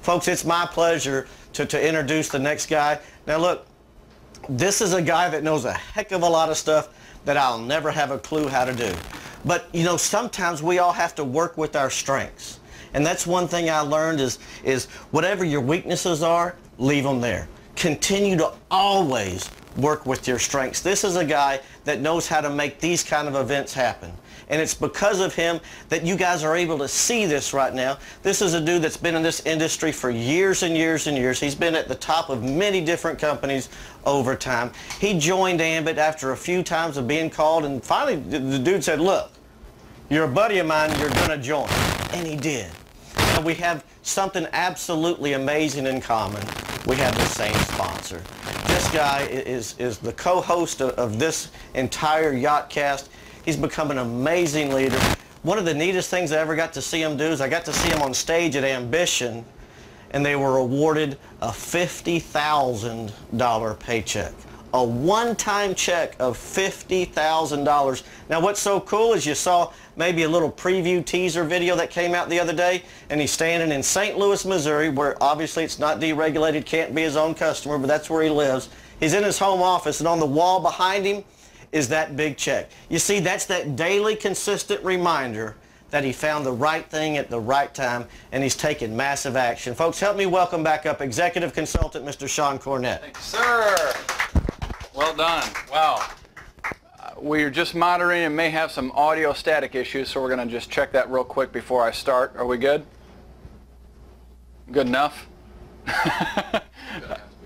Folks, it's my pleasure to introduce the next guy. Now look, this is a guy that knows a heck of a lot of stuff that I'll never have a clue how to do. But you know, sometimes we all have to work with our strengths. And that's one thing I learned is whatever your weaknesses are, leave them there. Continue to always work with your strengths. This is a guy that knows how to make these kind of events happen. And it's because of him that you guys are able to see this right now. This is a dude that's been in this industry for years and years and years. He's been at the top of many different companies over time. He joined Ambit after a few times of being called, and finally the dude said, look, you're a buddy of mine, you're gonna join. And he did. And we have something absolutely amazing in common. We have the same sponsor. This guy is the co-host of this entire Yachtcast. He's become an amazing leader. One of the neatest things I ever got to see him do is I got to see him on stage at Ambition, and they were awarded a $50,000 paycheck. A one-time check of $50,000. Now what's so cool is you saw maybe a little preview teaser video that came out the other day, and he's standing in St. Louis, Missouri, where obviously it's not deregulated, can't be his own customer, but that's where he lives. He's in his home office, and on the wall behind him is that big check. You see, that's that daily consistent reminder that he found the right thing at the right time, and he's taken massive action. Folks, help me welcome back up Executive Consultant Mr. Sean Cornett. Thank you, sir. Well done. Wow. We're just monitoring and may have some audio static issues, so we're going to just check that real quick before I start. Are we good? Good enough?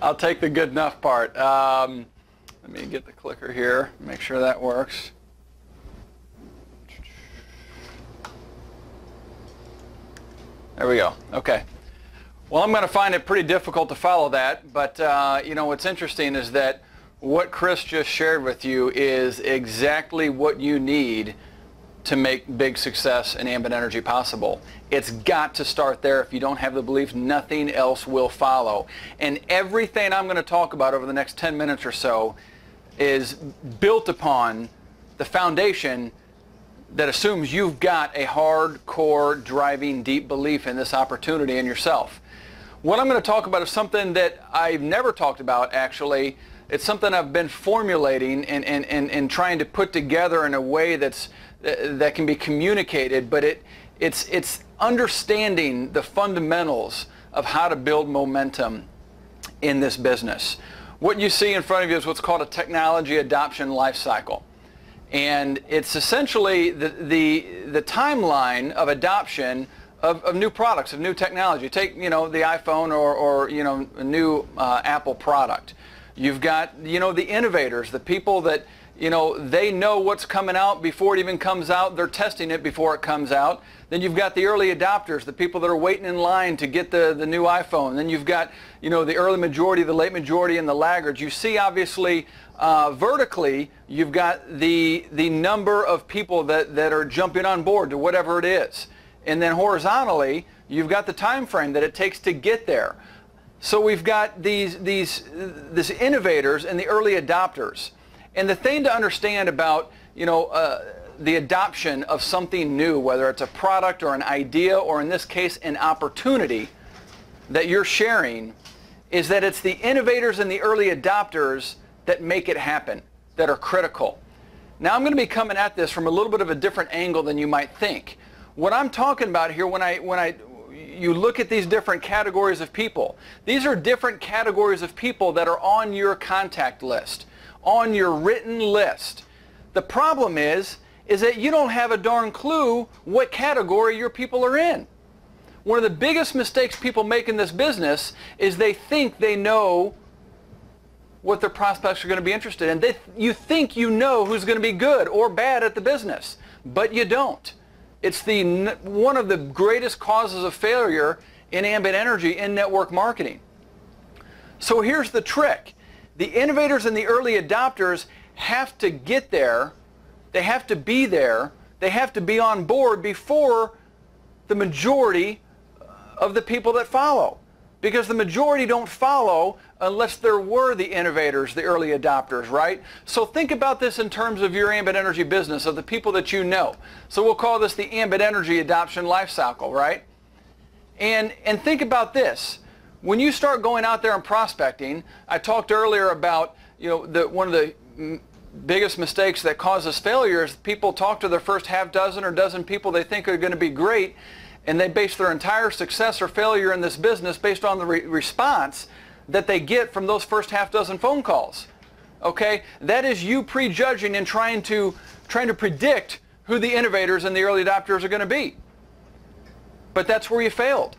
I'll take the good enough part. Let me get the clicker here, make sure that works. There we go. Okay. Well, I'm going to find it pretty difficult to follow that, but you know, what's interesting is that what Chris just shared with you is exactly what you need to make big success in Ambit Energy possible. It's got to start there. If you don't have the belief, nothing else will follow. And everything I'm going to talk about over the next 10 minutes or so is built upon the foundation that assumes you've got a hardcore, driving, deep belief in this opportunity in yourself. What I'm going to talk about is something that I've never talked about, actually. It's something I've been formulating and trying to put together in a way that can be communicated, but it's understanding the fundamentals of how to build momentum in this business. What you see in front of you is what's called a technology adoption life cycle. And it's essentially the timeline of adoption of new products, of new technology. Take, you know, the iPhone or you know, a new Apple product. You've got, you know, the innovators, the people that, you know, they know what's coming out before it even comes out. They're testing it before it comes out. Then you've got the early adopters, the people that are waiting in line to get the new iPhone. Then you've got, you know, the early majority, the late majority, and the laggards. You see, obviously, vertically, you've got the number of people that are jumping on board to whatever it is. And then horizontally, you've got the time frame that it takes to get there. So we've got these innovators and the early adopters. And the thing to understand about, you know, the adoption of something new, whether it's a product or an idea or in this case an opportunity that you're sharing, is that it's the innovators and the early adopters that make it happen, that are critical. Now I'm going to be coming at this from a little bit of a different angle than you might think. What I'm talking about here, when you look at these different categories of people, these are different categories of people that are on your contact list, on your written list. The problem is that you don't have a darn clue what category your people are in. One of the biggest mistakes people make in this business is they think they know what their prospects are going to be interested in. You think you know who's going to be good or bad at the business, but you don't. It's one of the greatest causes of failure in Ambit Energy in network marketing. So here's the trick. The innovators and the early adopters have to get there. They have to be there. They have to be on board before the majority of the people that follow. Because the majority don't follow unless there were the innovators, the early adopters, right? So think about this in terms of your Ambit Energy business, of the people that you know. So we'll call this the Ambit Energy adoption life cycle, right? And think about this. When you start going out there and prospecting, I talked earlier about, one of the biggest mistakes that causes failure is people talk to their first half dozen or dozen people they think are going to be great, and they base their entire success or failure in this business based on the response that they get from those first half dozen phone calls. Okay? That is you prejudging and trying to predict who the innovators and the early adopters are going to be. But that's where you failed.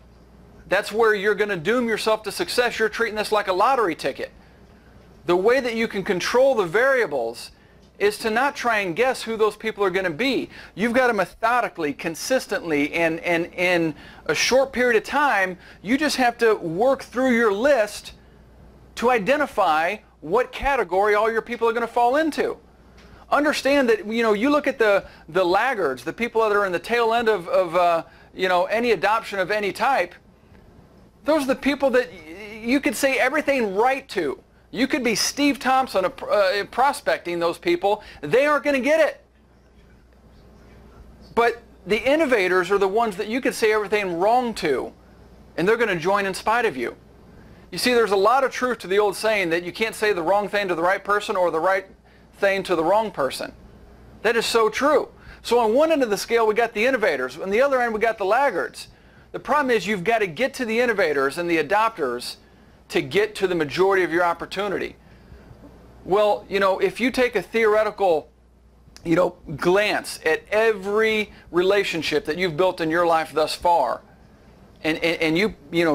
That's where you're going to doom yourself to success. You're treating this like a lottery ticket. The way that you can control the variables is to not try and guess who those people are going to be. You've got to methodically, consistently, and in a short period of time, you just have to work through your list to identify what category all your people are going to fall into. Understand that, you look at the laggards, the people that are in the tail end of any adoption of any type. Those are the people that you could say everything right to. You could be Steve Thompson prospecting those people. They aren't going to get it. But the innovators are the ones that you could say everything wrong to, and they're going to join in spite of you. You see, there's a lot of truth to the old saying that you can't say the wrong thing to the right person or the right thing to the wrong person. That is so true. So on one end of the scale, we got the innovators. On the other end, we got the laggards. The problem is you've got to get to the innovators and the adopters to get to the majority of your opportunity. Well, if you take a theoretical, glance at every relationship that you've built in your life thus far, and you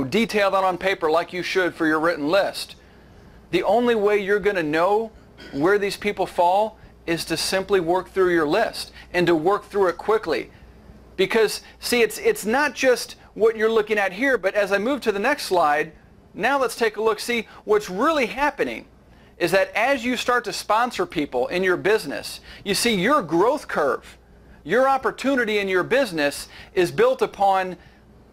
detail that on paper like you should for your written list, the only way you're going to know where these people fall is to simply work through your list and to work through it quickly. Because, see, it's not just what you're looking at here, but as I move to the next slide, now let's take a look. See, what's really happening is that as you start to sponsor people in your business, you see your growth curve, your opportunity in your business is built upon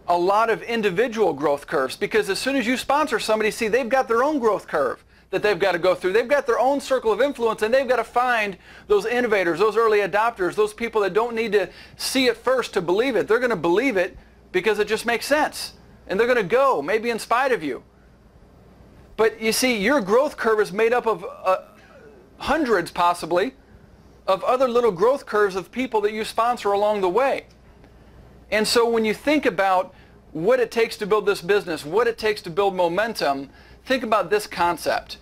a lot of individual growth curves, because as soon as you sponsor somebody, see, they've got their own growth curve that they've got to go through. They've got their own circle of influence, and they've got to find those innovators, those early adopters, those people that don't need to see it first to believe it. They're going to believe it because it just makes sense. And they're going to go, maybe in spite of you. But you see, your growth curve is made up of hundreds, possibly, of other little growth curves of people that you sponsor along the way. And so when you think about what it takes to build this business, what it takes to build momentum, think about this concept.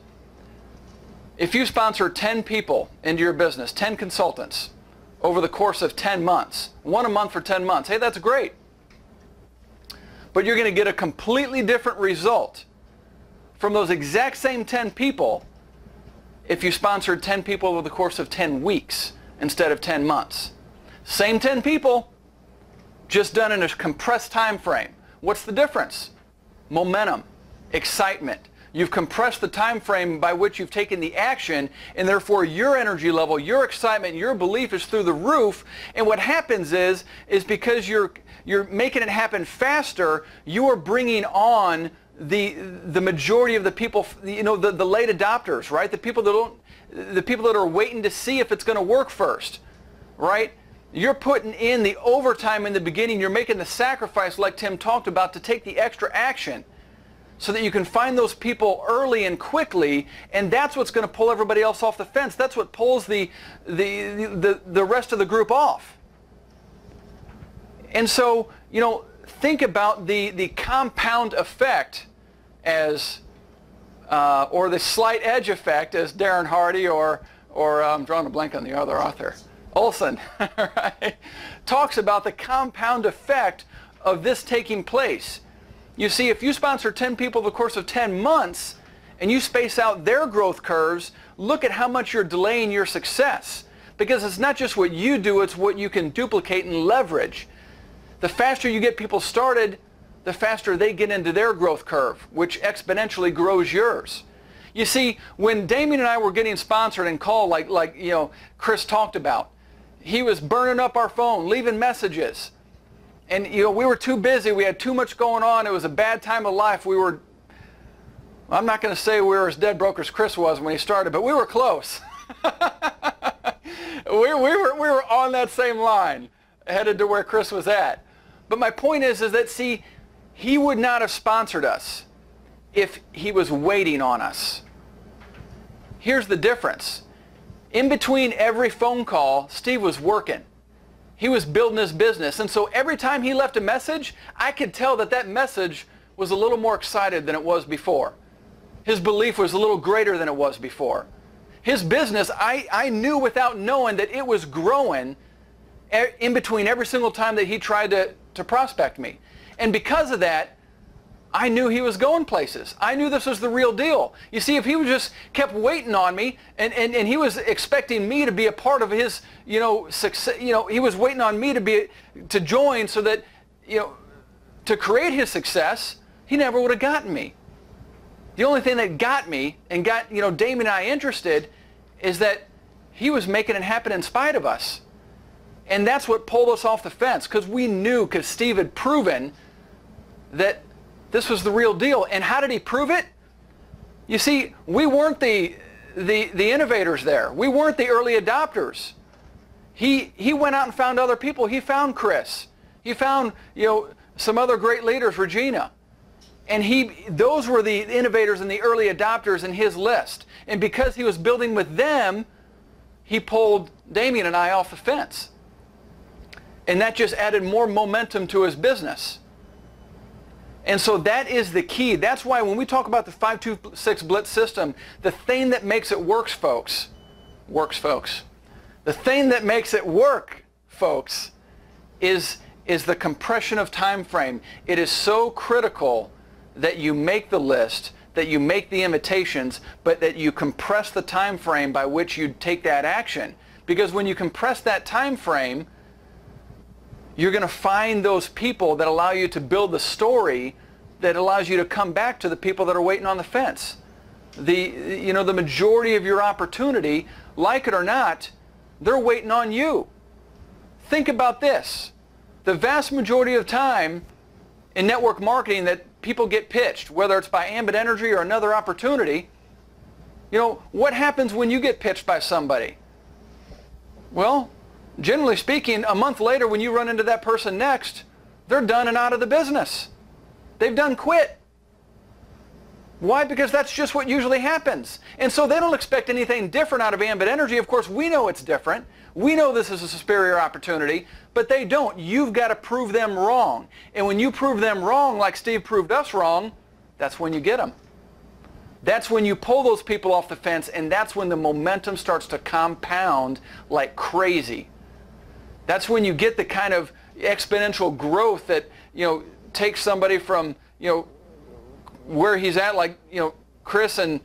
If you sponsor 10 people into your business, 10 consultants, over the course of 10 months, one a month for 10 months, hey, that's great. But you're going to get a completely different result from those exact same 10 people if you sponsored 10 people over the course of 10 weeks instead of 10 months. Same 10 people, just done in a compressed time frame. What's the difference? Momentum, excitement. You've compressed the time frame by which you've taken the action, and therefore your energy level, your excitement, your belief is through the roof. And what happens is because you're making it happen faster, you are bringing on the majority of the people, the late adopters, right? The people that are waiting to see if it's going to work first, right? You're putting in the overtime in the beginning. You're making the sacrifice, like Tim talked about, to take the extra action so that you can find those people early and quickly, and that's what's going to pull everybody else off the fence. That's what pulls the rest of the group off. And so, think about the compound effect as, or the slight edge effect, as Darren Hardy or I'm drawing a blank on the other author, Olson, right, talks about the compound effect of this taking place. You see, if you sponsor 10 people over the course of 10 months and you space out their growth curves, look at how much you're delaying your success. Because it's not just what you do, it's what you can duplicate and leverage. The faster you get people started, the faster they get into their growth curve, which exponentially grows yours. You see, when Damien and I were getting sponsored and called, like Chris talked about, he was burning up our phone, leaving messages. And we were too busy. We had too much going on. It was a bad time of life. I'm not going to say we were as dead broke as Chris was when he started, but we were close. we were on that same line, headed to where Chris was at. But my point is that, see, he would not have sponsored us if he was waiting on us. Here's the difference. In between every phone call, Steve was working. He was building his business. And so every time he left a message, I could tell that that message was a little more excited than it was before. His belief was a little greater than it was before. His business, I knew without knowing that it was growing in between every single time that he tried to prospect me. And because of that, I knew he was going places. I knew this was the real deal. You see, if he just kept waiting on me and he was expecting me to be a part of his, success, he was waiting on me to join so that, to create his success, he never would have gotten me. The only thing that got me and got, Damien and I interested is that he was making it happen in spite of us. And that's what pulled us off the fence, because we knew, because Steve had proven that this was the real deal. And how did he prove it? You see, we weren't the innovators there. We weren't the early adopters. He went out and found other people. He found Chris. He found, some other great leaders, Regina. And those were the innovators and the early adopters in his list. And because he was building with them, he pulled Damien and I off the fence. And that just added more momentum to his business. And so that is the key. That's why when we talk about the 526 Blitz system, the thing that makes it work, folks, the thing that makes it work, folks, is the compression of time frame. It is so critical that you make the list, that you make the invitations, but that you compress the time frame by which you take that action. Because when you compress that time frame, you're going to find those people that allow you to build the story that allows you to come back to the people that are waiting on the fence. The majority of your opportunity, like it or not, they're waiting on you. Think about this. The vast majority of the time in network marketing that people get pitched, whether it's by Ambit Energy or another opportunity, what happens when you get pitched by somebody? Well, generally speaking, a month later when you run into that person next, they're done and out of the business. They've done quit. Why? Because that's just what usually happens. And so they don't expect anything different out of Ambit Energy. Of course, we know it's different. We know this is a superior opportunity, but they don't. You've got to prove them wrong. And when you prove them wrong, like Steve proved us wrong, that's when you get them. That's when you pull those people off the fence, and that's when the momentum starts to compound like crazy. That's when you get the kind of exponential growth that, takes somebody from, where he's at, like, Chris and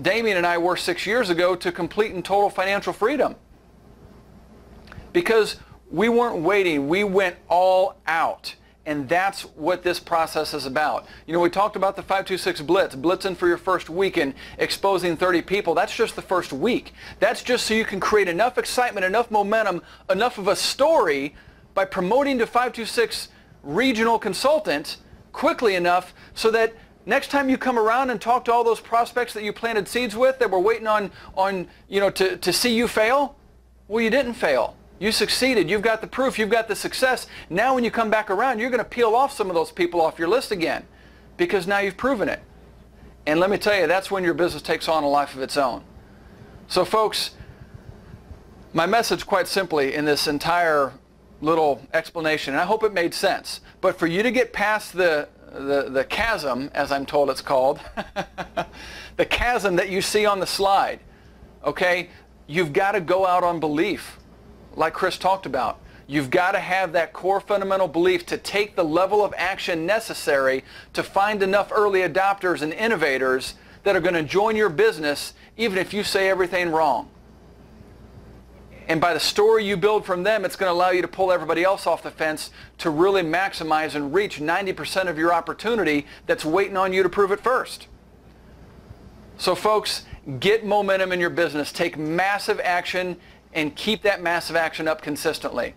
Damien and I were 6 years ago, to complete and total financial freedom. Because we weren't waiting, we went all out. And that's what this process is about. We talked about the 526 Blitz, blitzing for your first week and exposing 30 people. That's just the first week. That's just so you can create enough excitement, enough momentum, enough of a story by promoting to 526 regional consultant quickly enough so that next time you come around and talk to all those prospects that you planted seeds with that were waiting on to see you fail, well, you didn't fail. You succeeded. You've got the proof. You've got the success. Now when you come back around, you're going to peel off some of those people off your list again because now you've proven it. And let me tell you, that's when your business takes on a life of its own. So folks, my message quite simply in this entire little explanation, and I hope it made sense, but for you to get past the chasm, as I'm told it's called, the chasm that you see on the slide, okay, you've got to go out on belief. Like Chris talked about, you've got to have that core fundamental belief to take the level of action necessary to find enough early adopters and innovators that are going to join your business even if you say everything wrong. And by the story you build from them, it's going to allow you to pull everybody else off the fence to really maximize and reach 90% of your opportunity that's waiting on you to prove it first. So folks, get momentum in your business. Take massive action and keep that massive action up consistently.